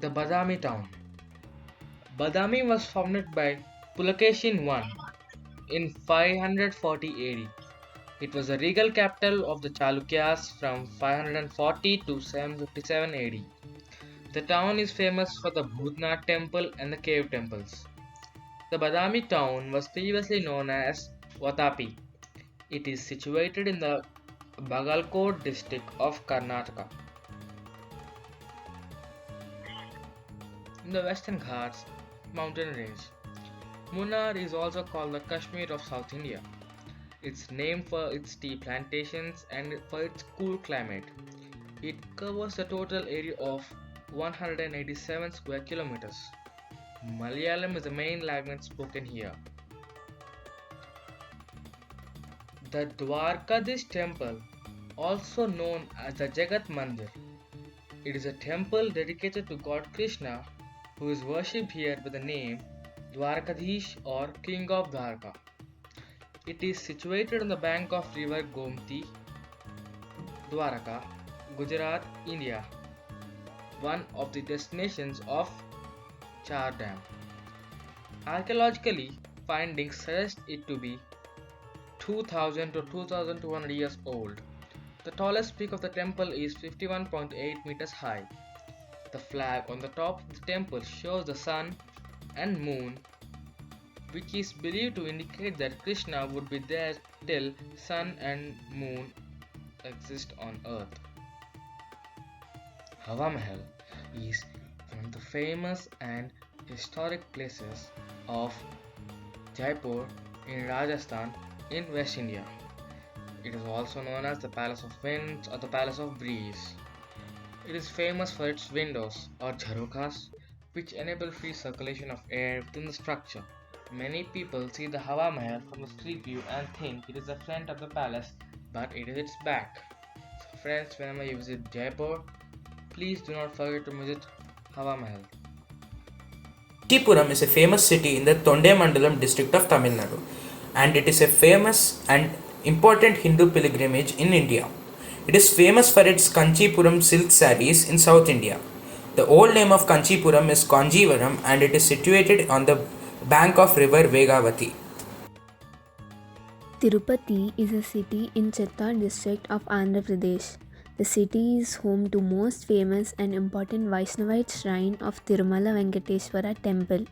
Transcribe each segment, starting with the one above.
The Badami town. Badami was founded by Pulakeshin I in 540 AD. It was the regal capital of the Chalukyas from 540 to 757 AD. The town is famous for the Bhutnath temple and the cave temples. The Badami town was previously known as Vatapi. It is situated in the Bagalkot district of Karnataka. In the Western Ghats mountain range, Munnar is also called the Kashmir of South India. It's named for its tea plantations and for its cool climate. It covers a total area of 187 square kilometers. Malayalam is the main language spoken here. The Dwarkadish temple, also known as the Jagat Mandir, it is a temple dedicated to God Krishna, who is worshipped here by the name Dwarkadish or King of Dwarka. It is situated on the bank of river Gomti, Dwaraka, Gujarat, India, one of the destinations of Char Dam. Archaeologically, findings suggest it to be 2000 to 2200 years old. The tallest peak of the temple is 51.8 meters high. The flag on the top of the temple shows the sun and moon, which is believed to indicate that Krishna would be there till sun and moon exist on earth. Hawa Mahal is one of the famous and historic places of Jaipur in Rajasthan in West India. It is also known as the Palace of Winds or the Palace of Breeze. It is famous for its windows or jharokas, which enable free circulation of air within the structure. Many people see the Hawa Mahal from the street view and think it is the front of the palace, but it is its back. So friends, whenever you visit Jaipur, please do not forget to visit Hawa Mahal. Kanchipuram is a famous city in the Tondemandalam district of Tamil Nadu, and it is a famous and important Hindu pilgrimage in India. It is famous for its Kanchipuram silk sarees in South India. The old name of Kanchipuram is Kanjivaram, and it is situated on the bank of river Vegavati. Tirupati is a city in Chittor district of Andhra Pradesh. The city is home to most famous and important Vaishnavite shrine of Tirumala Venkateswara temple.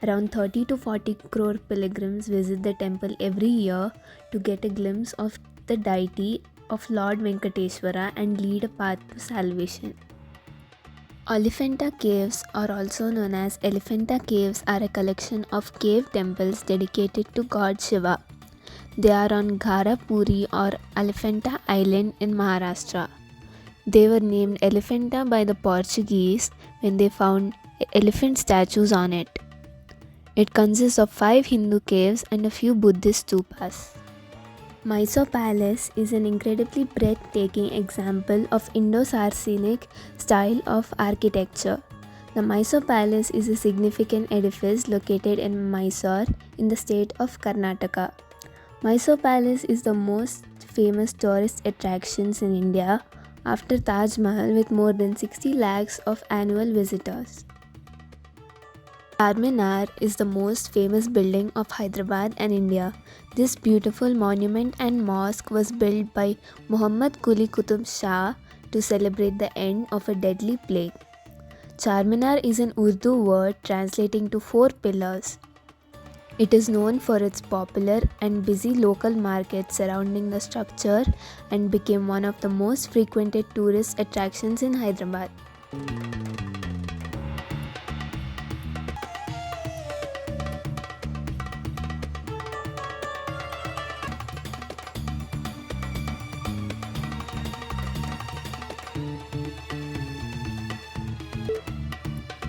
Around 30 to 40 crore pilgrims visit the temple every year to get a glimpse of the deity of Lord Venkateswara and lead a path to salvation. Elephanta Caves, or also known as Elephanta Caves, are a collection of cave temples dedicated to God Shiva. They are on Gharapuri or Elephanta Island in Maharashtra. They were named Elephanta by the Portuguese when they found elephant statues on it. It consists of 5 Hindu caves and a few Buddhist stupas. Mysore Palace is an incredibly breathtaking example of Indo-Saracenic style of architecture. The Mysore Palace is a significant edifice located in Mysore in the state of Karnataka. Mysore Palace is the most famous tourist attractions in India after Taj Mahal, with more than 60 lakhs of annual visitors. Charminar is the most famous building of Hyderabad and India. This beautiful monument and mosque was built by Muhammad Quli Qutub Shah to celebrate the end of a deadly plague. Charminar is an Urdu word translating to 4 pillars. It is known for its popular and busy local markets surrounding the structure and became one of the most frequented tourist attractions in Hyderabad.